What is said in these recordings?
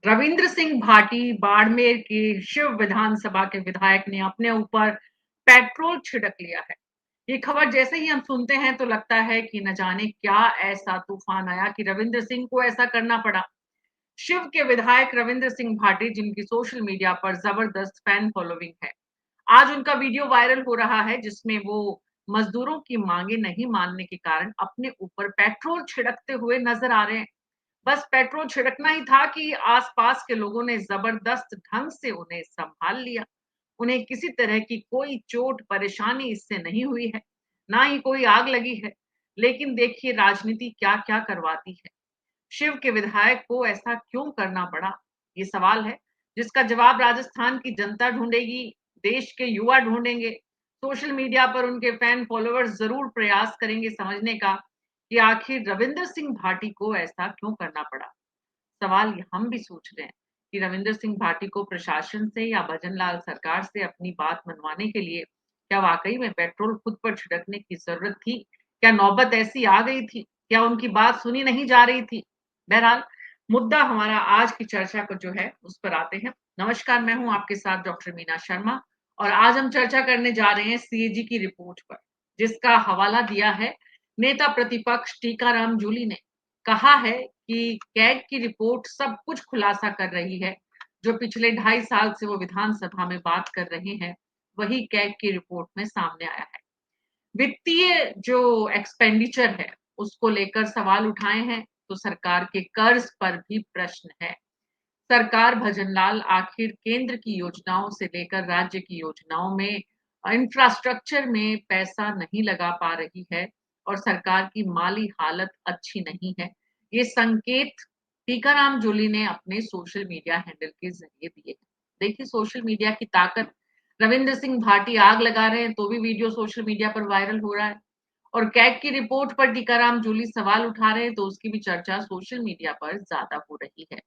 रविंद्र सिंह भाटी बाड़मेर के शिव विधानसभा के विधायक ने अपने ऊपर पेट्रोल छिड़क लिया है। ये खबर जैसे ही हम सुनते हैं तो लगता है कि न जाने क्या ऐसा तूफान आया कि रविंद्र सिंह को ऐसा करना पड़ा। शिव के विधायक रविंद्र सिंह भाटी, जिनकी सोशल मीडिया पर जबरदस्त फैन फॉलोइंग है, आज उनका वीडियो वायरल हो रहा है जिसमें वो मजदूरों की मांगे नहीं मानने के कारण अपने ऊपर पेट्रोल छिड़कते हुए नजर आ रहे हैं। बस पेट्रोल छिड़कना ही था कि आसपास के लोगों ने जबरदस्त ढंग से उन्हें संभाल लिया। उन्हें किसी तरह की कोई चोट परेशानी इससे नहीं हुई है, ना ही कोई आग लगी है। लेकिन देखिए राजनीति क्या-क्या करवाती है। शिव के विधायक को ऐसा क्यों करना पड़ा? ये सवाल है जिसका जवाब राजस्थान की जनता ढूंढेगी, देश के युवा ढूंढेंगे। सोशल मीडिया पर उनके फैन फॉलोअर्स जरूर प्रयास करेंगे समझने का कि आखिर रविंद्र सिंह भाटी को ऐसा क्यों करना पड़ा। सवाल हम भी सोच रहे हैं कि रविंद्र सिंह भाटी को प्रशासन से या भजन लाल सरकार से अपनी बात मनवाने के लिए क्या वाकई में पेट्रोल खुद पर छिड़कने की जरूरत थी? क्या नौबत ऐसी आ गई थी? क्या उनकी बात सुनी नहीं जा रही थी? बहरहाल, मुद्दा हमारा आज की चर्चा को जो है उस पर आते हैं। नमस्कार, मैं हूं आपके साथ डॉक्टर मीना शर्मा और आज हम चर्चा करने जा रहे हैं सीएजी की रिपोर्ट पर, जिसका हवाला दिया है नेता प्रतिपक्ष टीकाराम जूली ने। कहा है कि कैग की रिपोर्ट सब कुछ खुलासा कर रही है। जो पिछले 2.5 साल से वो विधानसभा में बात कर रहे हैं, वही कैग की रिपोर्ट में सामने आया है। वित्तीय जो एक्सपेंडिचर है, उसको लेकर सवाल उठाए हैं, तो सरकार के कर्ज पर भी प्रश्न है। सरकार भजनलाल आखिर केंद्र की योजनाओं से लेकर राज्य की योजनाओं में इंफ्रास्ट्रक्चर में पैसा नहीं लगा पा रही है और सरकार की माली हालत अच्छी नहीं है। ये संकेत टीकाराम जूली ने अपने सोशल मीडिया हैंडल के जरिए दिए हैं। देखिए सोशल मीडिया की ताकत। रविंद्र सिंह भाटी आग लगा रहे हैं तो भी वीडियो सोशल मीडिया पर वायरल हो रहा है, और कैग की रिपोर्ट पर टीकाराम जूली सवाल उठा रहे हैं तो उसकी भी चर्चा सोशल मीडिया पर ज्यादा हो रही है।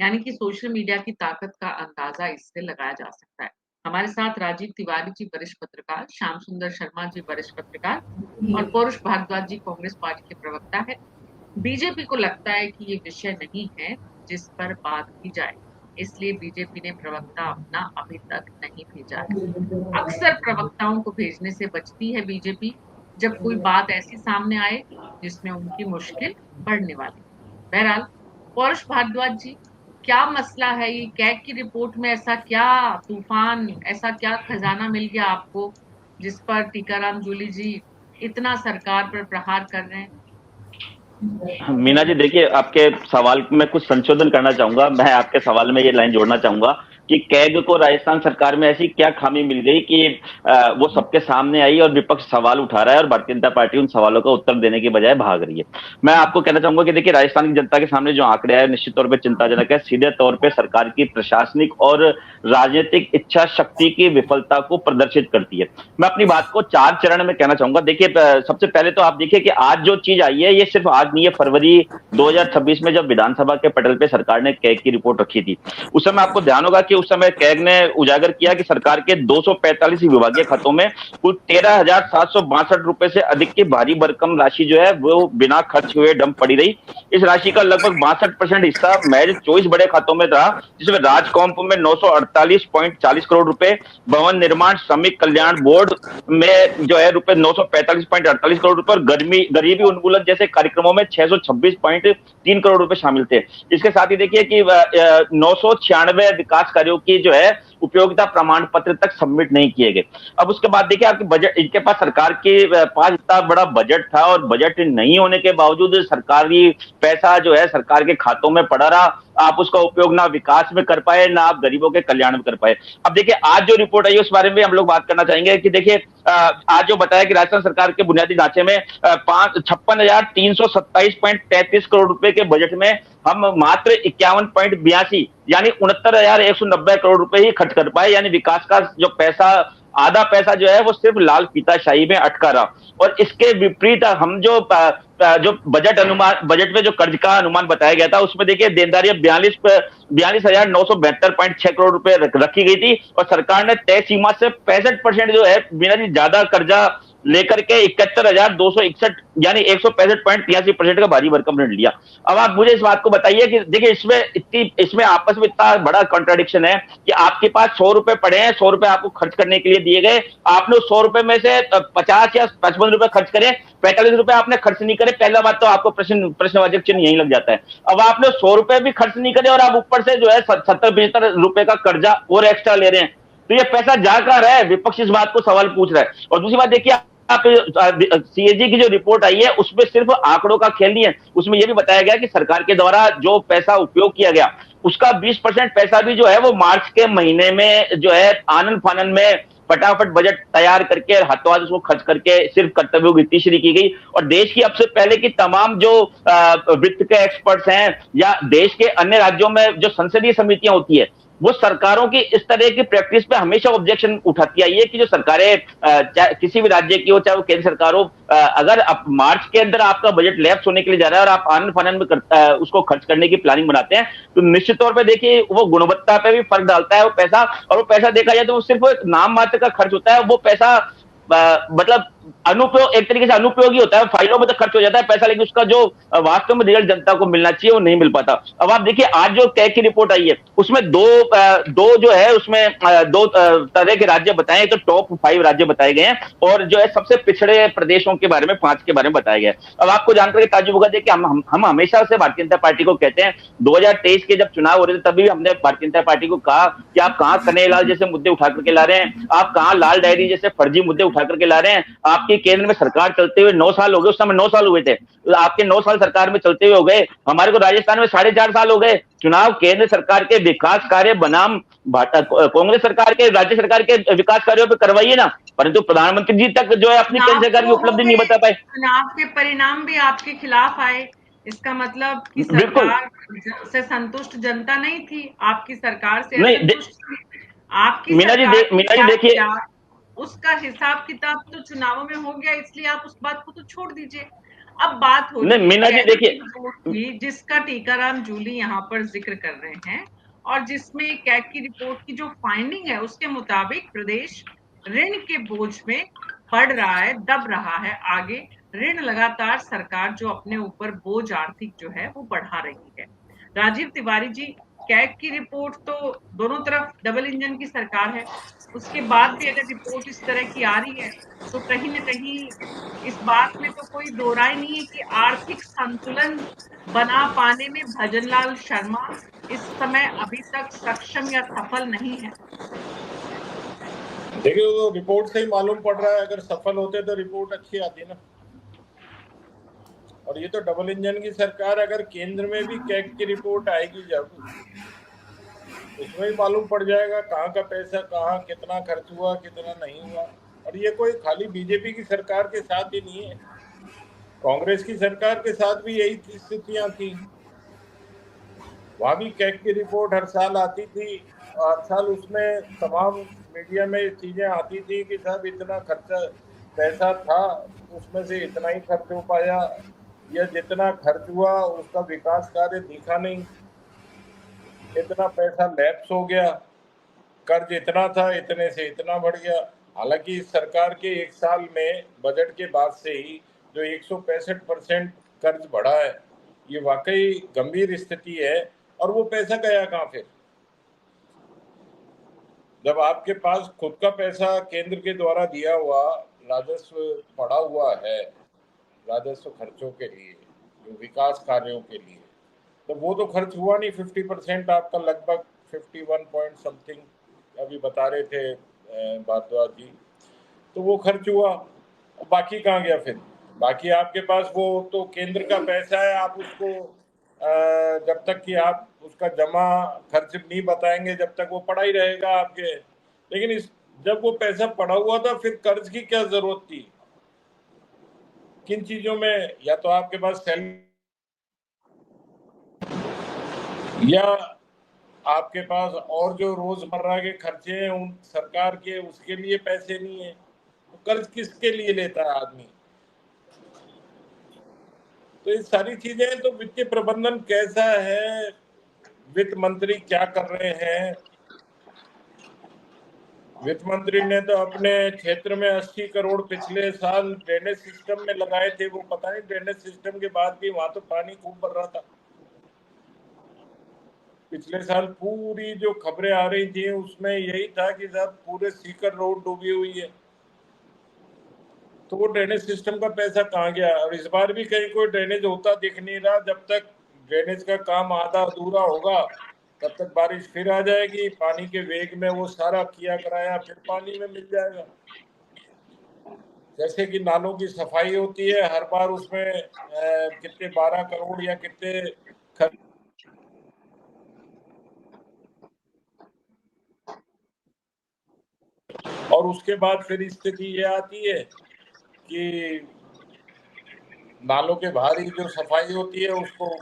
यानी कि सोशल मीडिया की ताकत का अंदाजा इससे लगाया जा सकता है। हमारे साथ राजीव तिवारी जी वरिष्ठ पत्रकार, श्याम सुंदर शर्मा जी वरिष्ठ पत्रकार और पौरुष भारद्वाज जी कांग्रेस पार्टी के प्रवक्ता है। बीजेपी को लगता है कि ये विषय नहीं है जिस पर बात की जाए, इसलिए बीजेपी ने प्रवक्ता अपना अभी तक नहीं भेजा है। अक्सर प्रवक्ताओं को भेजने से बचती है बीजेपी जब कोई बात ऐसी सामने आए जिसमें उनकी मुश्किल बढ़ने वाली। बहरहाल, पौरुष भारद्वाज जी, क्या मसला है? ये कैग की रिपोर्ट में ऐसा क्या तूफान, ऐसा क्या खजाना मिल गया आपको जिस पर टीकाराम जूली जी इतना सरकार पर प्रहार कर रहे हैं? मीना जी, देखिए, आपके सवाल में कुछ संशोधन करना चाहूंगा। मैं आपके सवाल में ये लाइन जोड़ना चाहूंगा कि कैग को राजस्थान सरकार में ऐसी क्या खामी मिल गई कि वो सबके सामने आई और विपक्ष सवाल उठा रहा है और भारतीय जनता पार्टी उन सवालों का उत्तर देने की बजाय भाग रही है। मैं आपको कहना चाहूंगा कि देखिए, राजस्थान की जनता के सामने जो आंकड़े आए निश्चित तौर पर चिंताजनक है। सीधे तौर पर सरकार की प्रशासनिक और राजनीतिक इच्छा शक्ति की विफलता को प्रदर्शित करती है। मैं अपनी बात को 4 चरण में कहना चाहूंगा। देखिए, सबसे पहले तो आप देखिए कि आज जो चीज आई है ये सिर्फ आज नहीं है। फरवरी 2026 में जब विधानसभा के पटल पे सरकार ने कैग की रिपोर्ट रखी थी, उस समय आपको ध्यान होगा कि उस समय कैग ने उजागर किया कि सरकार के 245 विभागीय खातों में कुल 13,762 रुपए से अधिक की भारी भरकम राशि जो है वो बिना खर्च हुए डंप पड़ी रही। इस राशि का लगभग 62% हिस्सा महज 24 बड़े खातों में था, जिसमें राजकॉम्प में 948.40 करोड़ रुपए, भवन निर्माण श्रमिक कल्याण बोर्ड में जो है रुपए 945.48 करोड़ रुपए और गरीबी उन्मूलन जैसे कार्यक्रमों में 626.3 करोड़ रुपए शामिल थे। इसके साथ ही देखिए कि 996 विकास कार्यों की जो है उपयोगिता प्रमाण पत्र तक सबमिट नहीं किए गए। अब उसके बाद देखिए आपके बजट, इनके पास सरकार के पास इतना बड़ा बजट था और बजट नहीं होने के बावजूद सरकारी पैसा जो है सरकार के खातों में पड़ा रहा। आप उसका उपयोग ना विकास में कर पाए, ना आप गरीबों के कल्याण में कर पाए। अब देखिए, आज जो रिपोर्ट आई है उस बारे में हम लोग बात करना चाहेंगे कि देखिए, आज जो बताया कि राजस्थान सरकार के बुनियादी ढांचे में 56,327.33 करोड़ रुपए के बजट में हम मात्र 51.82 यानी 69,190 करोड़ रुपए ही खर्च कर पाए। यानी विकास का जो पैसा, आधा पैसा जो है वो सिर्फ लाल फीताशाही में अटका रहा। और इसके विपरीत हम जो बजट में जो कर्ज का अनुमान बताया गया था उसमें देखिए देनदारियां 42,972.6 करोड़ रुपए रखी गई थी और सरकार ने तय सीमा से 65% जो है बिना ज्यादा कर्जा लेकर के 71,261 यानी 165.83% का भारी भरकम ऋण लिया। अब आप मुझे इस बात को बताइए कि देखिए इसमें आपस में इतना बड़ा कॉन्ट्राडिक्शन है कि आपके पास 100 रुपए पड़े हैं, 100 रुपए आपको खर्च करने के लिए दिए गए, आपने उस 100 रुपए में से 50 या 55 रुपए खर्च करे, 45 रुपए आपने खर्च नहीं करे। पहला बात तो आपको प्रश्नवाचक चिन्ह यहीं लग जाता है। अब आपने 100 रुपए भी खर्च नहीं करे और आप ऊपर से जो है 70-75 रुपए का कर्जा और एक्स्ट्रा ले रहे हैं, तो ये पैसा जा कहां रहा है? विपक्ष इस बात को सवाल पूछ रहा है। और दूसरी बात देखिए, आप सीएजी की जो रिपोर्ट आई है उसमें सिर्फ आंकड़ों का खेल नहीं है, उसमें यह भी बताया गया कि सरकार के द्वारा जो पैसा उपयोग किया गया उसका 20% पैसा भी जो है वो मार्च के महीने में जो है आनन फानन में फटाफट बजट तैयार करके हाथों हाथ उसको खर्च करके सिर्फ कर्तव्यों की तीसरी की गई। और देश की अब से पहले की तमाम जो वित्त के एक्सपर्ट्स हैं या देश के अन्य राज्यों में जो संसदीय समितियां होती है, वो सरकारों की इस तरह की प्रैक्टिस पे हमेशा ऑब्जेक्शन उठाती आई है कि जो सरकारें चाहे किसी भी राज्य की हो चाहे वो केंद्र सरकार हो, अगर आप मार्च के अंदर आपका बजट लैप्स होने के लिए जा रहा है और आप आनंद फानन में उसको खर्च करने की प्लानिंग बनाते हैं, तो निश्चित तौर पे देखिए वो गुणवत्ता पे भी फर्क डालता है वो पैसा। और वो पैसा देखा जाए तो वो सिर्फ एक नाम मात्र का खर्च होता है, वो पैसा मतलब अनुपयोग, एक तरीके से अनुपयोगी होता है, फाइलों में तो खर्च हो जाता है पैसा, लेकिन उसका जो वास्तव में रिजल्ट जनता को मिलना चाहिए वो नहीं मिल पाता। अब आप देखिए आज जो कैग की रिपोर्ट आई है उसमें दो जो है उसमें दो तरह के राज्य बताए, तो टॉप 5 राज्य बताए गए हैं और जो है सबसे पिछड़े प्रदेशों के बारे में 5 के बारे में बताया गया है। अब आपको जानकर के ताज्जुब होगा, देखिए हम हमेशा से भारतीय जनता पार्टी को कहते हैं, 2023 के जब चुनाव हो रहे थे तभी भी हमने भारतीय जनता पार्टी को कहा कि आप कहां कन्हैयालाल जैसे मुद्दे उठा करके ला रहे हैं, आप कहां लाल डायरी जैसे फर्जी मुद्दे उठा करके ला रहे हैं। आपकी केंद्र में सरकार चलते हुए 9 साल हो गए, उस समय 9 साल हुए थे, आपके 9 साल सरकार में चलते हुए हो गए, हमारे को राजस्थान में 4.5 साल हो गए। चुनाव केंद्र सरकार के विकास कार्य बनाम कांग्रेस सरकार के राज्य सरकार के विकास कार्यों पर करवाइए ना, परंतु प्रधानमंत्री जी तक जो है अपनी केंद्र चुनाव सरकार की तो हो उपलब्धि नहीं गए, बता पाए। चुनाव के परिणाम भी आपके खिलाफ आए। इसका मतलब कि बिल्कुल सरकार से संतुष्ट जनता नहीं थी, आपकी सरकार से नहीं असंतुष्ट थी। आपकी सरकार ने मीना जी क्या देखिए, किया उसका हिसाब किताब तो चुनावों में हो गया, इसलिए आप उस बात को तो छोड़ दीजिए। अब बात हो नहीं रही है मीना जी कैग की देखिए, रिपोर्ट की, जिसका टीकाराम जूली यहाँ पर जिक्र कर रहे हैं, और जिसमें कैग की रिपोर्ट की जो फाइंडिंग है उसके मुताबिक प्रदेश ऋण के बोझ में बढ़ रहा है, दब रहा है आगे। ऋण लगातार सरकार जो अपने ऊपर बोझ आर्थिक जो है वो बढ़ा रही है। राजीव तिवारी जी, कैग की रिपोर्ट तो दोनों तरफ डबल इंजन की सरकार है, उसके बाद भी अगर रिपोर्ट इस तरह की आ रही है तो कहीं ना कहीं इस बात में तो कोई दो राय नहीं है कि आर्थिक संतुलन बना पाने में भजनलाल शर्मा इस समय अभी तक सक्षम या सफल नहीं है। देखिए वो रिपोर्ट से ही मालूम पड़ रहा है, अगर सफल होते तो रिपोर्ट अच्छी आती ना। और ये तो डबल इंजन की सरकार, अगर केंद्र में भी कैग की रिपोर्ट आएगी जब, उसमें ही मालूम पड़ जाएगा कहाँ का पैसा कहाँ कितना खर्च हुआ कितना नहीं हुआ। और ये कोई खाली बीजेपी की सरकार के साथ ही नहीं है, कांग्रेस की सरकार के साथ भी यही स्थितियां थी। वहां भी कैग की रिपोर्ट हर साल आती थी, हर साल उसमें तमाम मीडिया में चीजें आती थी कि साहब इतना खर्चा पैसा था, उसमें से इतना ही खर्च हो पाया, या जितना खर्च हुआ उसका विकास कार्य दिखा नहीं, इतना पैसा लैप्स हो गया, कर्ज इतना था इतने से इतना बढ़ गया। हालांकि इस सरकार के एक साल में बजट के बाद से ही जो 165% कर्ज बढ़ा है, ये वाकई गंभीर स्थिति है। और वो पैसा गया कहाँ फिर, जब आपके पास खुद का पैसा केंद्र के द्वारा दिया हुआ राजस्व पड़ा हुआ है, राजस्व खर्चों के लिए, जो विकास कार्यों के लिए, तो वो तो खर्च हुआ नहीं। 50% आपका लगभग 51 पॉइंट समथिंग अभी बता रहे थे भारद्वाज जी, तो वो खर्च हुआ। बाकी कहाँ गया फिर? बाकी आपके पास वो तो केंद्र का पैसा है, आप उसको जब तक कि आप उसका जमा खर्च नहीं बताएंगे जब तक वो पड़ा ही रहेगा आपके। लेकिन इस जब वो पैसा पड़ा हुआ था फिर कर्ज की क्या जरूरत थी? किन चीजों में, या तो आपके पास सेल या आपके पास और जो रोजमर्रा के खर्चे हैं उन सरकार के, उसके लिए पैसे नहीं है, तो कर्ज किसके लिए लेता है आदमी? तो ये सारी चीजें, तो वित्तीय प्रबंधन कैसा है, वित्त मंत्री क्या कर रहे हैं, वित्त मंत्री ने तो अपने क्षेत्र में 80 करोड़ पिछले साल ड्रेनेज सिस्टम में लगाए थे। वो पता नहीं ड्रेनेज सिस्टम के बाद भी वहां तो पानी खूब भर रहा था। पिछले साल पूरी जो खबरें आ रही थी उसमें यही था कि साहब पूरे सीकर रोड डूबी हुई है। तो वो ड्रेनेज सिस्टम का पैसा कहाँ गया? और इस बार भी कहीं कोई ड्रेनेज होता दिख नहीं रहा। जब तक ड्रेनेज का काम आधा अधूरा होगा तब तक बारिश फिर आ जाएगी, पानी के वेग में वो सारा किया कराया फिर पानी में मिल जाएगा। जैसे कि नालों की सफाई होती है, हर बार उसमें कितने 12 करोड़ या कितने खर्च, और उसके बाद फिर स्थिति ये आती है कि नालों के बाहर ही जो सफाई होती है उसको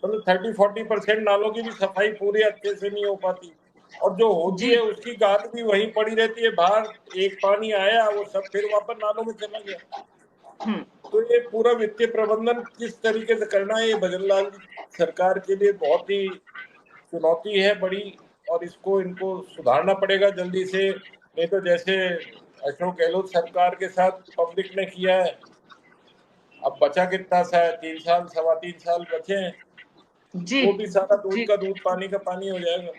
मतलब 30-40% नालों की भी सफाई पूरी अच्छे से नहीं हो पाती, और जो होती जी। है उसकी गाद भी वहीं पड़ी रहती है बाहर। एक पानी आया वो सब फिर वापस नालों में चला गया। तो ये पूरा वित्तीय प्रबंधन किस तरीके से करना है, ये भजनलाल सरकार के लिए बहुत ही चुनौती है बड़ी, और इसको इनको सुधारना पड़ेगा जल्दी से। नहीं तो जैसे अशोक गहलोत सरकार के साथ पब्लिक ने किया है, अब बचा कितना सा है, 3 साल 3.25 साल बचे हैं, जी। वो भी सारा दूध जी। का दूध पानी का पानी हो जाएगा।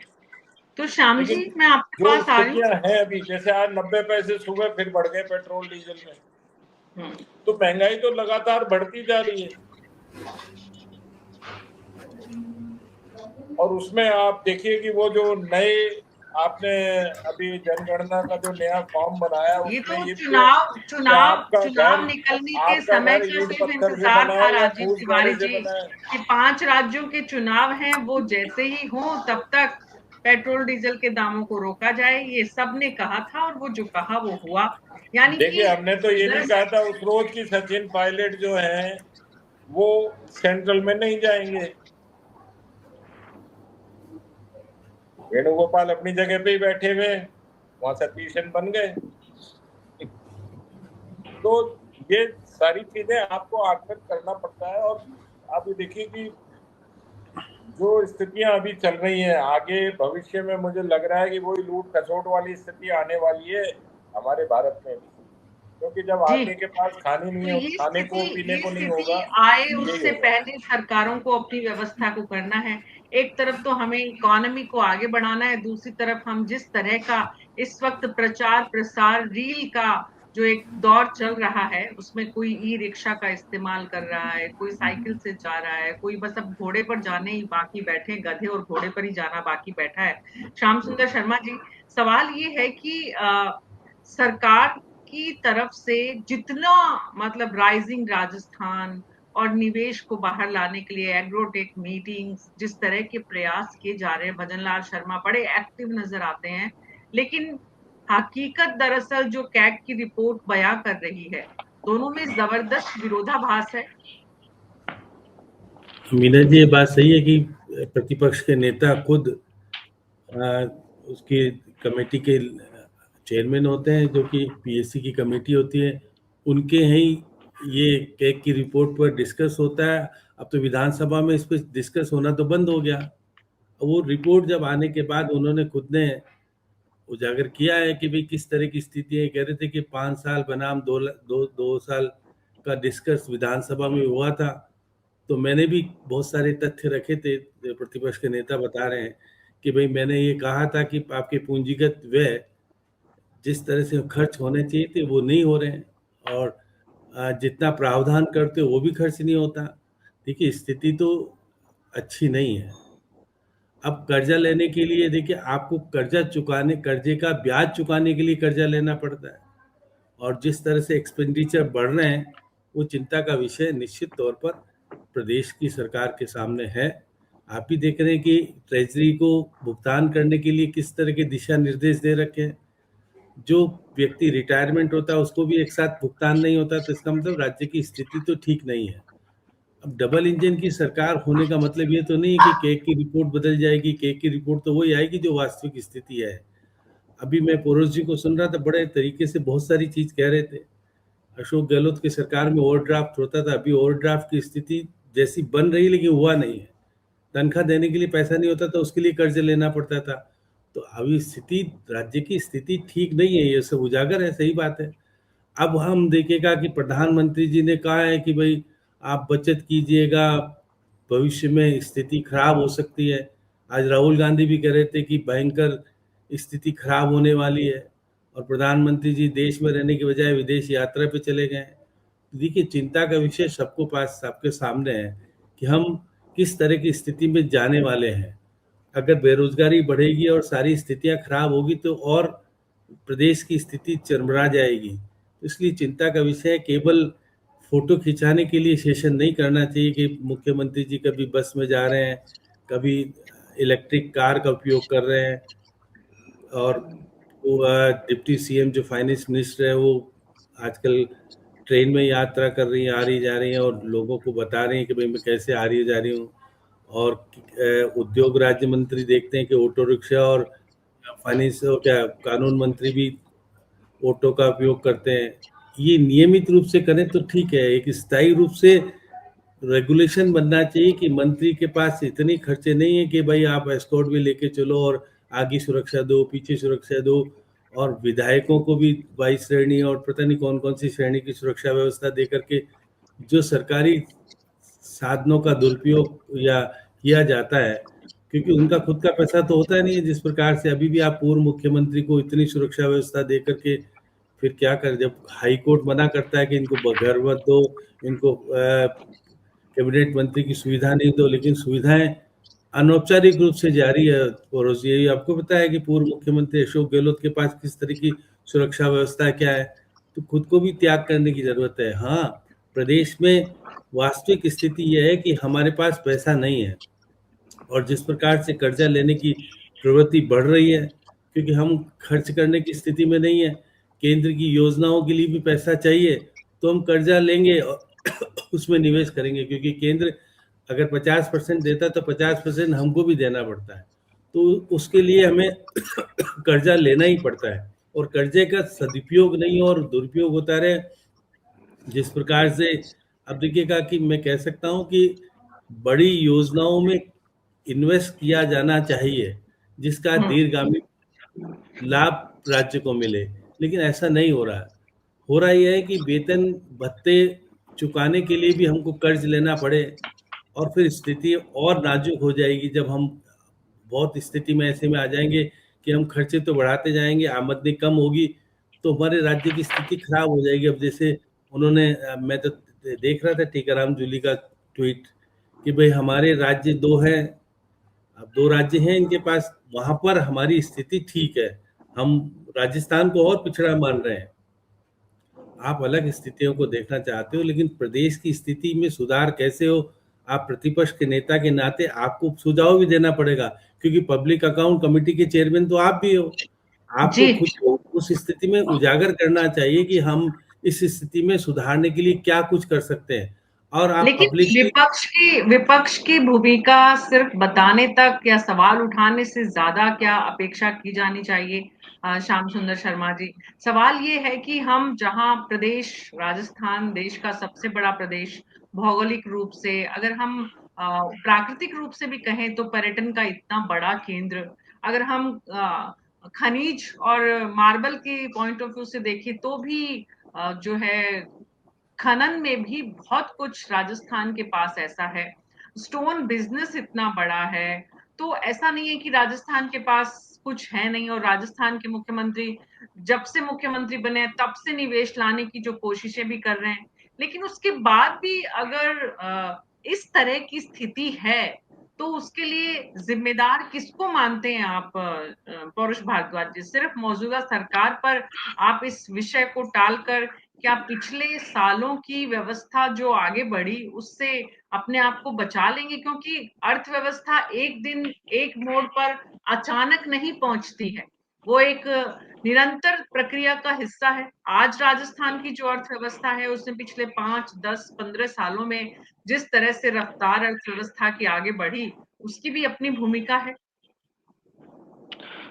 तो श्याम जी, लेकिन मैं आपके जो पास आ रही स्थितियां हैं अभी, जैसे आज 90 पैसे सुबह फिर बढ़ गए पेट्रोल डीजल में, हूँ। तो महंगाई तो लगातार बढ़ती जा रही है। और उसमें आप देखिए कि वो जो नए आपने अभी जनगणना का जो नया फॉर्म बनाया ये उसमें तो ये भी है चुनाव कि चुनाव आपका चुनाव घर निकलने के आपका समय घर का ईंट सिर्फ पत्थर से इंतजार बना था है या राजीव फूस तिवारी गाड़े से जी बना है। कि 5 राज्यों के चुनाव हैं, वो जैसे ही हों तब तक पेट्रोल डीजल के दामों को रोका जाए, ये सब ने कहा था और वो जो कहा वो हुआ। यानी देखिए, कि हमने तो ये नहीं कहा दरअसल था उस रोज की सचिन पायलट जो है वो सेंट्रल में नहीं जाएंगे। वेणुगोपाल अपनी जगह पे ही बैठे हुए, वहां सतीश बन गए। तो ये सारी चीजें आपको आकलन करना पड़ता है। और आप ये देखिए कि जो स्थितियां अभी चल रही हैं आगे भविष्य में मुझे लग रहा है कि वही लूट खसोट वाली स्थिति आने वाली है हमारे भारत में भी, क्योंकि जब जी। आदमी के पास खाने तो नहीं हो, खाने को पीने ये को नहीं स्थिति होगा, आए यही उससे होगा। पहले सरकारों को अपनी व्यवस्था को करना है। एक तरफ तो हमें इकोनॉमी को आगे बढ़ाना है, दूसरी तरफ हम जिस तरह का इस वक्त प्रचार प्रसार रील का जो एक दौर चल रहा है, उसमें कोई ई रिक्शा का इस्तेमाल कर रहा है, कोई साइकिल से जा रहा है, कोई बस अब घोड़े पर जाने ही बाकी बैठे, गधे और घोड़े पर ही जाना बाकी बैठा है। श्याम सुंदर शर्मा जी, सवाल ये है कि सरकार की तरफ से जितना मतलब राइजिंग राजस्थान और निवेश को बाहर लाने के लिए एग्रोटेक मीटिंग्स जिस तरह के प्रयास किए जा रहे हैं, भजनलाल शर्मा बड़े एक्टिव नजर आते हैं, लेकिन हकीकत दरअसल जो कैग की रिपोर्ट बयां कर रही है, दोनों में जबरदस्त विरोधाभास है। मीना जी, ये बात सही है कि प्रतिपक्ष के नेता खुद उसकी कमेटी के चेयरमैन होते हैं, जो कि पीएससी की कमेटी होती है, उनके ही ये कैग की रिपोर्ट पर डिस्कस होता है। अब तो विधानसभा में इस पर डिस्कस होना तो बंद हो गया। वो रिपोर्ट जब आने के बाद उन्होंने खुद ने उजागर किया है कि भाई किस तरह की स्थिति है। कह रहे थे कि 5 साल बनाम 2 साल का डिस्कस विधानसभा में हुआ था। तो मैंने भी बहुत सारे तथ्य रखे थे, प्रतिपक्ष के नेता बता रहे हैं कि भाई मैंने ये कहा था कि आपके पूंजीगत व्यय जिस तरह से खर्च होने चाहिए थे वो नहीं हो रहे हैं, और जितना प्रावधान करते हो वो भी खर्च नहीं होता। देखिए, स्थिति तो अच्छी नहीं है। अब कर्जा लेने के लिए देखिए, आपको कर्जे का ब्याज चुकाने के लिए कर्जा लेना पड़ता है, और जिस तरह से एक्सपेंडिचर बढ़ रहे हैं वो चिंता का विषय निश्चित तौर पर प्रदेश की सरकार के सामने है। आप भी देख रहे हैं कि ट्रेजरी को भुगतान करने के लिए किस तरह के दिशा निर्देश दे रखे हैं। जो व्यक्ति रिटायरमेंट होता है उसको भी एक साथ भुगतान नहीं होता, तो इसका मतलब राज्य की स्थिति तो ठीक नहीं है। अब डबल इंजन की सरकार होने का मतलब ये तो नहीं है कि केक की रिपोर्ट बदल जाएगी। केक की रिपोर्ट तो वही आएगी जो वास्तविक स्थिति है। अभी मैं पोरोस जी को सुन रहा था, बड़े तरीके से बहुत सारी चीज कह रहे थे। अशोक गहलोत की सरकार में ओवरड्राफ्ट होता था, अभी ओवरड्राफ्ट की स्थिति जैसी बन रही लेकिन हुआ नहीं है। तनख्वाह देने के लिए पैसा नहीं होता तो उसके लिए कर्ज लेना पड़ता था। तो अभी स्थिति, राज्य की स्थिति ठीक नहीं है, ये सब उजागर है, सही बात है। अब हम देखेगा कि प्रधानमंत्री जी ने कहा है कि भाई आप बचत कीजिएगा, भविष्य में स्थिति खराब हो सकती है। आज राहुल गांधी भी कह रहे थे कि भयंकर स्थिति खराब होने वाली है, और प्रधानमंत्री जी देश में रहने के बजाय विदेश यात्रा पे चले गए। देखिए, चिंता का विषय सबको पास, सबके सामने है कि हम किस तरह की स्थिति में जाने वाले हैं। अगर बेरोजगारी बढ़ेगी और सारी स्थितियां खराब होगी तो और प्रदेश की स्थिति चरमरा जाएगी। तो इसलिए चिंता का विषय है। केवल फोटो खिंचाने के लिए सेशन नहीं करना चाहिए कि मुख्यमंत्री जी कभी बस में जा रहे हैं, कभी इलेक्ट्रिक कार का उपयोग कर रहे हैं, और वो डिप्टी सीएम जो फाइनेंस मिनिस्टर है वो आजकल ट्रेन में यात्रा कर रही हैं, आ रही जा रही हैं, और लोगों को बता रही हैं कि भाई मैं कैसे आ रही जा रही हूँ। और उद्योग राज्य मंत्री देखते हैं कि ऑटो रिक्शा, और फाइनेंस क्या कानून मंत्री भी ऑटो का उपयोग करते हैं। ये नियमित रूप से करें तो ठीक है। एक स्थायी रूप से रेगुलेशन बनना चाहिए कि मंत्री के पास इतनी खर्चे नहीं है कि भाई आप एस्कॉर्ट भी लेके चलो और आगे सुरक्षा दो, पीछे सुरक्षा दो, और विधायकों को भी 22 श्रेणी और पता नहीं कौन कौन सी श्रेणी की सुरक्षा व्यवस्था दे करके जो सरकारी साधनों का दुरुपयोग या किया जाता है, क्योंकि उनका खुद का पैसा तो होता नहीं है। जिस प्रकार से अभी भी आप पूर्व मुख्यमंत्री को इतनी सुरक्षा व्यवस्था दे करके फिर क्या कर, जब हाई कोर्ट मना करता है कि इनको घर मत दो, इनको कैबिनेट मंत्री की सुविधा नहीं दो, लेकिन सुविधाएं अनौपचारिक रूप से जारी है। और ये आपको पता है कि पूर्व मुख्यमंत्री अशोक गहलोत के पास किस तरह की सुरक्षा व्यवस्था क्या है। तो खुद को भी त्याग करने की जरूरत है। हाँ, प्रदेश में वास्तविक स्थिति यह है कि हमारे पास पैसा नहीं है, और जिस प्रकार से कर्जा लेने की प्रवृत्ति बढ़ रही है, क्योंकि हम खर्च करने की स्थिति में नहीं है। केंद्र की योजनाओं के लिए भी पैसा चाहिए, तो हम कर्जा लेंगे और उसमें निवेश करेंगे, क्योंकि केंद्र अगर 50% देता है तो 50% हमको भी देना पड़ता है। तो उसके लिए हमें कर्जा लेना ही पड़ता है, और कर्जे का सदुपयोग नहीं और दुरुपयोग होता रहे। जिस प्रकार से अब देखिएगा कि मैं कह सकता हूँ कि बड़ी योजनाओं में इन्वेस्ट किया जाना चाहिए जिसका दीर्घगामी लाभ राज्य को मिले, लेकिन ऐसा नहीं हो रहा है। हो रहा यह है कि वेतन भत्ते चुकाने के लिए भी हमको कर्ज लेना पड़े, और फिर स्थिति और नाजुक हो जाएगी जब हम बहुत स्थिति में ऐसे में आ जाएंगे कि हम खर्चे तो बढ़ाते जाएंगे, आमदनी कम होगी, तो हमारे राज्य की स्थिति खराब हो जाएगी। अब जैसे उन्होंने मैं तो देख रहा था टीकाराम जूली का ट्वीट कि भाई हमारे राज्य दो हैं, अब दो राज्य हैं इनके पास, वहां पर हमारी स्थिति ठीक है, हम राजस्थान को और पिछड़ा मान रहे हैं। आप अलग स्थितियों को देखना चाहते हो, लेकिन प्रदेश की स्थिति में सुधार कैसे हो, आप प्रतिपक्ष के नेता के नाते आपको सुझाव भी देना पड़ेगा, क्योंकि पब्लिक अकाउंट कमेटी के चेयरमैन तो आप भी हो। आपको जी, खुद को उस स्थिति में उजागर करना चाहिए कि हम इस स्थिति में सुधारने के लिए क्या कुछ कर सकते हैं, और आप लेकिन पब्लिकली विपक्ष की भूमिका सिर्फ बताने तक या सवाल उठाने से ज्यादा क्या अपेक्षा की जानी चाहिए? श्याम सुंदर शर्मा जी, सवाल ये है कि हम जहां प्रदेश राजस्थान देश का सबसे बड़ा प्रदेश भौगोलिक रूप से, अगर हम प्राकृतिक रूप से भी कहें तो पर्यटन का इतना बड़ा केंद्र, अगर हम खनिज और मार्बल के पॉइंट ऑफ व्यू से देखें तो भी जो है खनन में भी बहुत कुछ राजस्थान के पास ऐसा है। स्टोन बिजनेस इतना बड़ा है, तो ऐसा नहीं है कि राजस्थान के पास कुछ है नहीं। और राजस्थान के मुख्यमंत्री जब से मुख्यमंत्री बने तब से निवेश लाने की जो कोशिशें भी कर रहे हैं, लेकिन उसके बाद भी अगर इस तरह की स्थिति है तो उसके लिए जिम्मेदार किसको मानते हैं आप? पौरुष भारद्वाज जी, सिर्फ मौजूदा सरकार पर आप इस विषय को टालकर क्या पिछले सालों की व्यवस्था जो आगे बढ़ी उससे अपने आप को बचा लेंगे? क्योंकि अर्थव्यवस्था एक दिन एक मोड़ पर अचानक नहीं पहुंचती है, वो एक निरंतर प्रक्रिया का हिस्सा है। आज राजस्थान की जो अर्थव्यवस्था है उसने पिछले 5, 10, 15 सालों में जिस तरह से रफ्तार अर्थव्यवस्था की आगे बढ़ी, उसकी भी अपनी भूमिका है।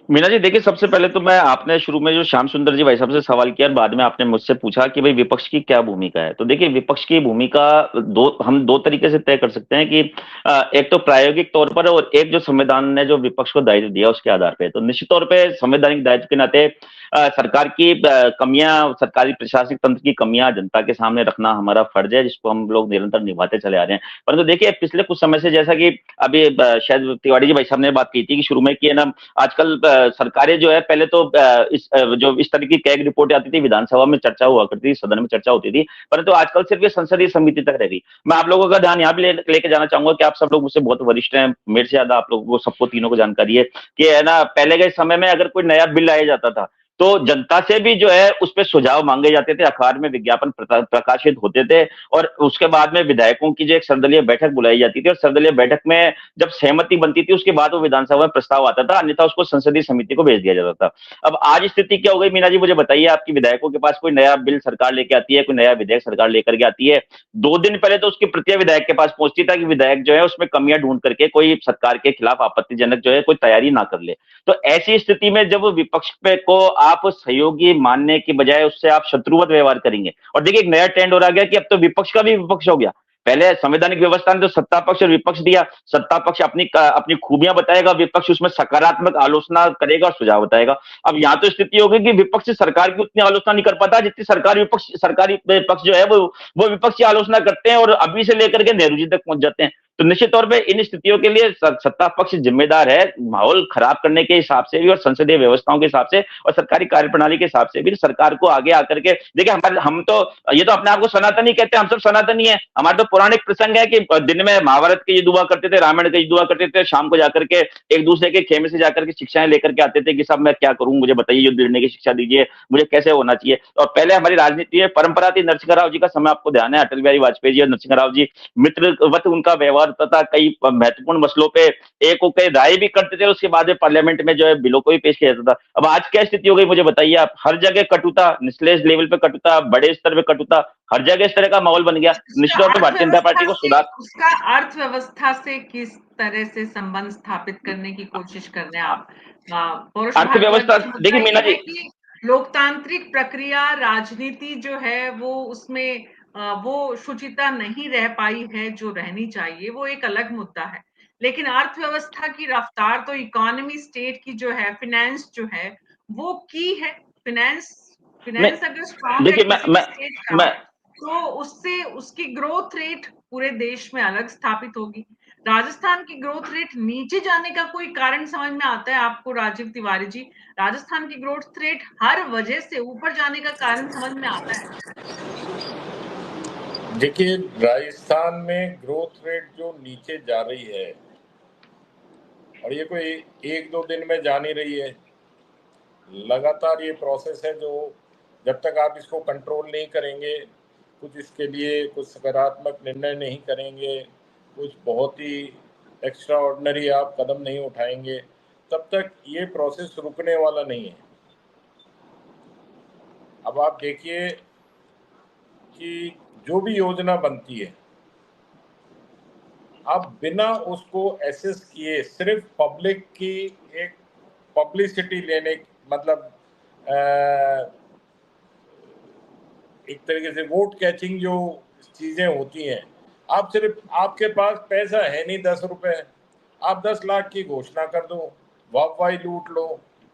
मीना जी देखिए, सबसे पहले तो मैं आपने शुरू में जो श्याम सुंदर जी भाई साहब से सवाल किया और बाद में आपने मुझसे पूछा कि भाई विपक्ष की क्या भूमिका है। तो देखिए, विपक्ष की भूमिका हम दो तरीके से तय कर सकते हैं कि एक तो प्रायोगिक तौर पर और एक जो संविधान ने जो विपक्ष को दायित्व दिया उसके आधार पे। तो निश्चित तौर पे संवैधानिक दायित्व के नाते सरकार की कमियां, सरकारी प्रशासनिक तंत्र की कमियां जनता के सामने रखना हमारा फर्ज है, जिसको हम लोग निरंतर निभाते चले आ रहे हैं। परंतु देखिए, पिछले कुछ समय से, जैसा कि अभी शायद तिवारी जी भाई साहब ने बात की थी कि शुरू में कि है ना, आजकल सरकारें जो है, पहले तो जो इस तरह की कैग रिपोर्ट आती थी विधानसभा में चर्चा हुआ करती थी, सदन में चर्चा होती थी, परंतु आजकल सिर्फ ये संसदीय समिति तक रह गई। मैं आप लोगों का ध्यान यहाँ भी लेके जाना चाहूंगा कि आप सब लोग मुझसे बहुत वरिष्ठ हैं, मेरे से ज्यादा आप लोगों को सबको तीनों को जानकारी है कि है ना, पहले के समय में अगर कोई नया बिल लाया जाता था तो जनता से भी जो है उस पर सुझाव मांगे जाते थे, अखबार में विज्ञापन प्रकाशित होते थे, और उसके बाद में विधायकों की जो एक सर्वदलीय बैठक बुलाई जाती थी, और सर्वदलीय बैठक में जब सहमति बनती थी उसके बाद वो विधानसभा में प्रस्ताव आता था, अन्यथा उसको संसदीय समिति को भेज दिया जाता था। अब आज स्थिति क्या हो गई मीना जी, मुझे बताइए। आपकी विधायकों के पास कोई नया बिल सरकार लेके आती है, कोई नया विधेयक सरकार लेकर के आती है, 2 दिन पहले तो उसकी प्रतियां विधायक के पास पहुंचती था कि विधायक जो है उसमें कमियां ढूंढ करके कोई सरकार के खिलाफ आपत्तिजनक जो है कोई तैयारी ना कर ले। तो ऐसी स्थिति में जब विपक्ष पे को आप सहयोगी मानने की बजाय उससे आप शत्रुवत व्यवहार करेंगे, और देखिए एक नया ट्रेंड हो रहा गया कि अब तो विपक्ष का भी विपक्ष हो गया। पहले संवैधानिक व्यवस्था ने तो सत्ता पक्ष और विपक्ष दिया, सत्ता पक्ष अपनी अपनी खूबियां बताएगा, विपक्ष उसमें सकारात्मक आलोचना करेगा और सुझाव बताएगा। अब यहाँ तो स्थिति होगी कि विपक्ष सरकार की उतनी आलोचना नहीं कर पाता जितनी सरकारी पक्ष जो है वो विपक्ष की आलोचना करते हैं, और अभी से लेकर के नेहरू जी तक पहुंच जाते हैं। तो निश्चित तौर पे इन स्थितियों के लिए सत्ता पक्ष जिम्मेदार है, माहौल खराब करने के हिसाब से भी और संसदीय व्यवस्थाओं के हिसाब से और सरकारी कार्यप्रणाली के हिसाब से भी सरकार को आगे आकर के देखिए, हमारे हम तो ये तो अपने आप को सनातनी कहते हैं, हम सब सनातनी है। हमारे तो पौराणिक प्रसंग है कि दिन में महाभारत के युद्ध हुआ करते थे, रामायण के युद्ध हुआ करते थे, शाम को जाकर के एक दूसरे के खेमे से जाकर के शिक्षाएं लेकर के आते थे कि सब मैं क्या करूं, मुझे बताइए, युद्ध लड़ने की शिक्षा दीजिए, मुझे कैसे होना चाहिए। और पहले हमारी राजनीति में परंपरा थी, नरसिंह राव जी का समय आपको ध्यान है, अटल बिहारी वाजपेयी जी और नरसिंह राव जी मित्रवत उनका व्यवहार तथा कई महत्वपूर्ण मसलों पे एक होकर राय भी करते थे, उसके बाद में पार्लियामेंट में जो है बिलों को भी पेश किया जाता था। अब आज क्या स्थिति हो गई मुझे बताइए आप, हर जगह कटुता, निचले लेवल पे कटुता, बड़े स्तर पे कटुता, हर जगह इस तरह का माहौल बन गया। निश्चित तौर पर भारतीय जनता पार्टी को सुधार, उसका अर्थव्यवस्था से किस तरह से संबंध स्थापित करने की कोशिश कर रहे हैं आप? पौरुष अर्थव्यवस्था भारद्वाज, मुद्दा देखिए मीना ये है जी, कि लोकतांत्रिक प्रक्रिया, राजनीति जो है वो उसमें वो शुचिता नहीं रह पाई है जो रहनी चाहिए, वो एक अलग मुद्दा है। लेकिन अर्थव्यवस्था की रफ्तार तो इकोनॉमी स्टेट की जो है, फाइनेंस जो है, वो की है। फाइनेंस नहीं फाइनेंस अगर स्ट्रांग है देखिए, किसी भी स्टेट का, मैं तो उससे उसकी ग्रोथ रेट पूरे देश में अलग स्थापित होगी। राजस्थान की ग्रोथ रेट नीचे जाने का कोई कारण समझ में आता है आपको राजीव तिवारी जी? राजस्थान की ग्रोथ रेट हर वजह से ऊपर जाने का कारण समझ में आता है? देखिए, राजस्थान में ग्रोथ रेट जो नीचे जा रही है, और ये कोई 1-2 दिन में जा नहीं रही है, लगातार ये प्रोसेस है जो जब तक आप इसको कंट्रोल नहीं करेंगे, कुछ इसके लिए कुछ सकारात्मक निर्णय नहीं करेंगे, कुछ बहुत ही एक्स्ट्रा ऑर्डिनरी आप कदम नहीं उठाएंगे, तब तक ये प्रोसेस रुकने वाला नहीं है। अब आप देखिए कि जो भी योजना बनती है, आप बिना उसको एसेस किए सिर्फ पब्लिक की एक पब्लिसिटी लेने, मतलब एक तरीके से वोट कैचिंग जो चीजें होती हैं, आप सिर्फ, आपके पास पैसा है नहीं 10 रुपए, आप 10 लाख की घोषणा कर दो, वाहवाही लूट लो,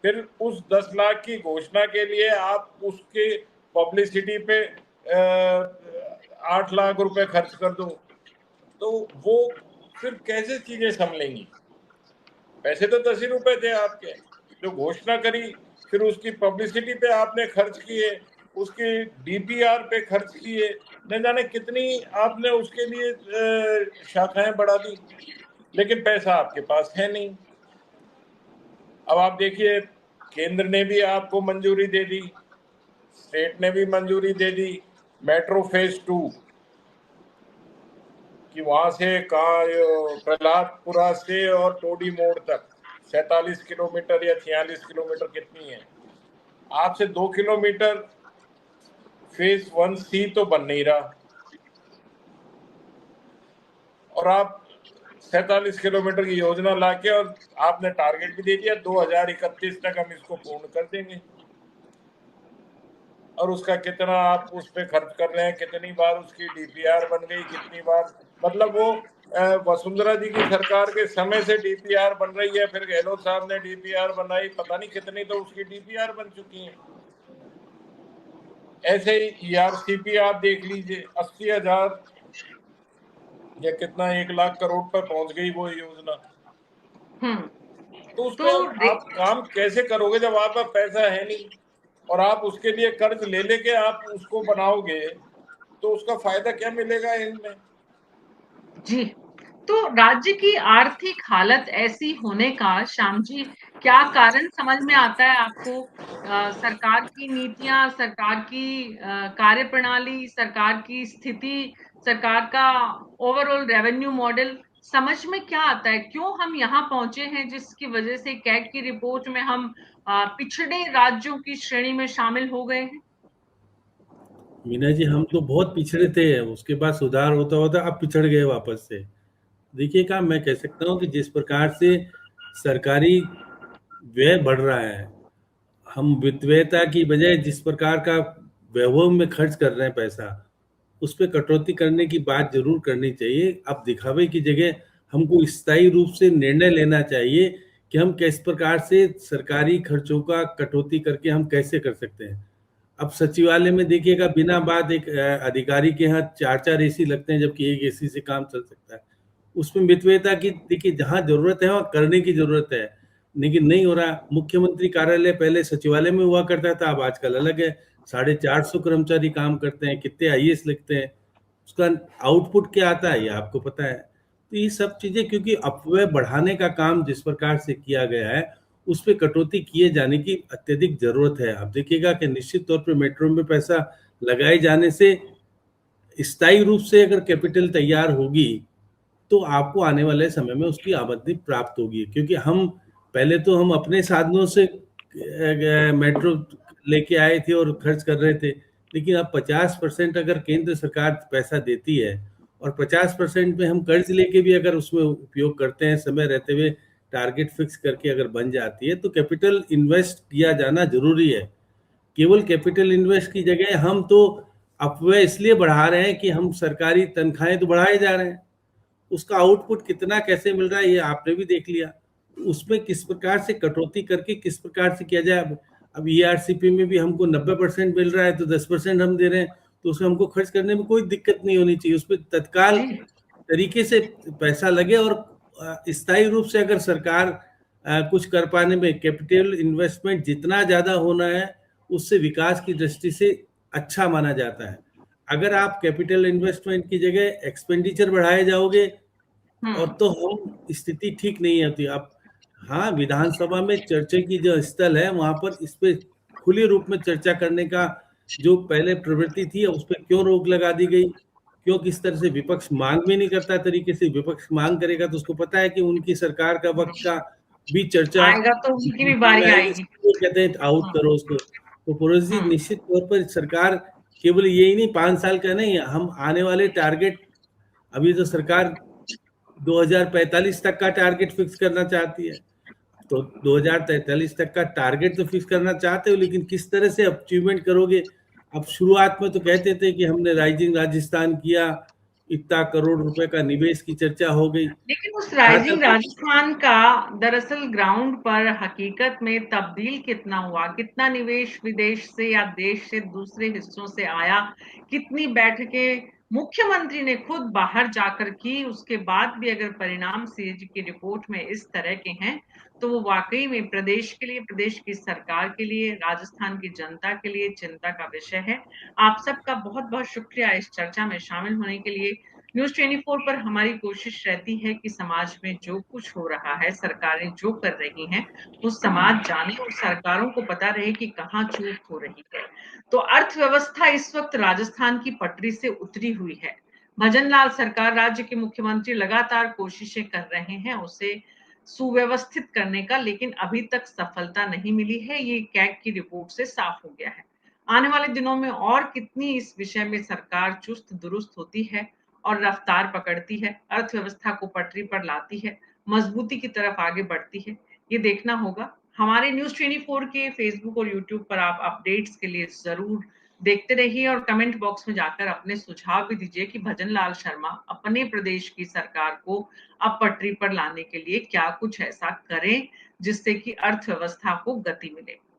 फिर उस 10 लाख की घोषणा के लिए आप उसके पब्लिसिटी पे 8 लाख रुपए खर्च कर दो, तो वो फिर कैसे चीजें संभलेंगी? पैसे तो 10 ही रुपए थे आपके, जो घोषणा करी, फिर उसकी पब्लिसिटी पे आपने खर्च किए, उसकी डीपीआर पे खर्च किए, न जाने कितनी आपने उसके लिए शाखाएं बढ़ा दी, लेकिन पैसा आपके पास है नहीं। अब आप देखिए, केंद्र ने भी आपको मंजूरी दे दी, स्टेट ने भी मंजूरी दे दी मेट्रो फेज 2 कि वहां से प्रहलादपुरा से और टोडी मोड़ तक 47 किलोमीटर या 46 किलोमीटर कितनी है, आपसे 2 किलोमीटर फेज 1C तो बन नहीं रहा, और आप 47 किलोमीटर की योजना लाके, और आपने टारगेट भी दे दिया 2031 तक हम इसको पूर्ण कर देंगे। और उसका कितना आप उस पे खर्च कर रहे हैं, कितनी बार उसकी डीपीआर बन गई, कितनी बार, मतलब वो वसुंधरा जी की सरकार के समय से डीपीआर बन रही है, फिर गहलोत साहब ने डीपीआर बनाई, पता नहीं कितनी तो उसकी डीपीआर बन चुकी है। ऐसे ही ईआरसीपी आप देख लीजिए, 80,000 या कितना 1 लाख करोड़ पर पहुंच गई वो योजना। तो तो उसमें आप काम कैसे करोगे जब आप पास पैसा है नहीं, और आप उसके लिए कर्ज ले लेके आप उसको बनाओगे, तो उसका फायदा क्या मिलेगा इनमें? जी, तो राज्य की आर्थिक हालत ऐसी होने का श्याम जी क्या कारण समझ में आता है आपको? सरकार की नीतियां, सरकार की कार्यप्रणाली, सरकार की स्थिति, सरकार का ओवरऑल रेवेन्यू मॉडल समझ में क्या आता है? क्यों हम यहाँ पहुंचे हैं जिसकी वजह से कैग की रिपोर्ट में हम पिछड़े राज्यों की श्रेणी में शामिल हो गए हैं? मीना जी, हम तो बहुत पिछड़े थे, उसके बाद सुधार होता होता अब पिछड़ गए वापस से। देखिए, क्या मैं कह सकता हूँ कि जिस प्रकार से सरकारी व्यय बढ़ रहा है, हम वित्तव्ययता की बजाय जिस प्रकार का वैभव में खर्च कर रहे हैं पैसा, उस पे कटौती करने की बात जरूर करनी चाहिए। अब दिखावे की जगह हमको स्थायी रूप से निर्णय लेना चाहिए कि हम किस प्रकार से सरकारी खर्चों का कटौती करके हम कैसे कर सकते हैं। अब सचिवालय में देखिएगा, बिना बात एक अधिकारी के यहाँ 4-4 एसी लगते हैं, जबकि एक एसी से काम चल सकता है। उसमें मितव्ययता की देखिए, जहाँ जरूरत है वहाँ करने की जरूरत है, लेकिन नहीं हो रहा। मुख्यमंत्री कार्यालय पहले सचिवालय में हुआ करता था, अब आजकल अलग है। 450 कर्मचारी काम करते हैं, कितने आईएएस लगते हैं, उसका आउटपुट क्या आता है ये आपको पता है। तो ये सब चीजें, क्योंकि अपव्यय बढ़ाने का काम जिस प्रकार से किया गया है, उस पे कटौती किए जाने की अत्यधिक जरूरत है। आप देखिएगा कि निश्चित तौर पे मेट्रो में पैसा लगाए जाने से स्थायी रूप से अगर कैपिटल तैयार होगी, तो आपको आने वाले समय में उसकी आमदनी प्राप्त होगी। क्योंकि हम पहले तो हम अपने साधनों से मेट्रो लेके आए थे और खर्च कर रहे थे, लेकिन अब 50% अगर केंद्र सरकार पैसा देती है और 50% में हम कर्ज लेके भी अगर उसमें उपयोग करते हैं, समय रहते हुए टारगेट फिक्स करके अगर बन जाती है, तो कैपिटल इन्वेस्ट किया जाना जरूरी है। केवल कैपिटल इन्वेस्ट की जगह हम तो अपव्यय इसलिए बढ़ा रहे हैं कि हम सरकारी तनख्वाहें तो बढ़ाए जा रहे हैं, उसका आउटपुट कितना कैसे मिल रहा है ये आपने भी देख लिया। उसमें किस प्रकार से कटौती करके किस प्रकार से किया जाए। अब ईआरसीपी में भी हमको 90% मिल रहा है, तो 10% हम दे रहे हैं, तो उसमें हमको खर्च करने में कोई दिक्कत नहीं होनी चाहिए। उसमें तत्काल जी, तरीके से पैसा लगे, और स्थायी रूप से अगर सरकार कुछ कर पाने में कैपिटल इन्वेस्टमेंट जितना ज्यादा होना है, उससे विकास की दृष्टि से अच्छा माना जाता है। अगर आप कैपिटल इन्वेस्टमेंट की जगह एक्सपेंडिचर बढ़ाए जाओगे, और हम्म, तो हम स्थिति ठीक नहीं होती। अब हाँ, विधानसभा में चर्चा की जो स्थल है, वहां पर इस पे खुले रूप में चर्चा करने का जो पहले प्रवृत्ति थी, उस पर क्यों रोक लगा दी गई? क्यों किस तरह से विपक्ष मांग भी नहीं करता तरीके से? विपक्ष मांग करेगा तो उसको पता है कि उनकी सरकार का वक्त का भी चर्चा आएगा तो उनकी भी बीच बारी में आएगी, आएगी। इसलिए कहते हैं आउट हाँ, करो उसको। तो पुरोहित जी, हम्म, निश्चित तौर पर सरकार केवल यही नहीं 5 साल का नहीं है, हम आने वाले टारगेट, अभी तो सरकार 2045 तक का टारगेट फिक्स करना चाहती है। तो 2043 तक का टारगेट तो फिक्स करना चाहते हो, लेकिन किस तरह से अचीवमेंट करोगे? अब शुरुआत में तो कहते थे कि हमने राइजिंग राजस्थान किया, इतना करोड़ रुपए का निवेश की चर्चा हो गई। लेकिन उस जहां राइजिंग तक राजस्थान का दरअसल ग्राउंड पर हकीकत में तब्दील कितना हुआ? कितना निवेश विदेश से या देश से दूसरे हिस्सों से आया? कितनी बैठकें मुख्यमंत्री ने खुद बाहर जाकर की? उसके बाद भी अगर परिणाम सीएजी की रिपोर्ट में इस तरह के हैं, तो वो वाकई में प्रदेश के लिए, प्रदेश की सरकार के लिए, राजस्थान की जनता के लिए चिंता का विषय है। आप सबका बहुत-बहुत शुक्रिया इस चर्चा में शामिल होने के लिए। न्यूज़ 24 पर हमारी कोशिश रहती है कि समाज में जो कुछ हो रहा है, सरकारें जो कर रही हैं, वो समाज जाने और सरकारों को पता रहे कि कहाँ चूक हो रही है। तो अर्थव्यवस्था इस वक्त राजस्थान की पटरी से उतरी हुई है। भजन लाल सरकार, राज्य के मुख्यमंत्री लगातार कोशिशें कर रहे हैं उसे सुव्यवस्थित करने का, लेकिन अभी तक सफलता नहीं मिली है। ये कैग की रिपोर्ट से साफ हो गया है। आने वाले दिनों में और कितनी इस विषय में सरकार चुस्त दुरुस्त होती है और रफ्तार पकड़ती है, अर्थव्यवस्था को पटरी पर लाती है, मजबूती की तरफ आगे बढ़ती है, ये देखना होगा। हमारे न्यूज़ 24 के फेसबुक और यूट्यूब पर आप अपडेट्स के लिए ज़रूर देखते रहिए और कमेंट बॉक्स में जाकर अपने सुझाव भी दीजिए कि भजन लाल शर्मा अपने प्रदेश की सरकार को अब पटरी पर लाने के लिए क्या कुछ ऐसा करें जिससे कि अर्थव्यवस्था को गति मिले।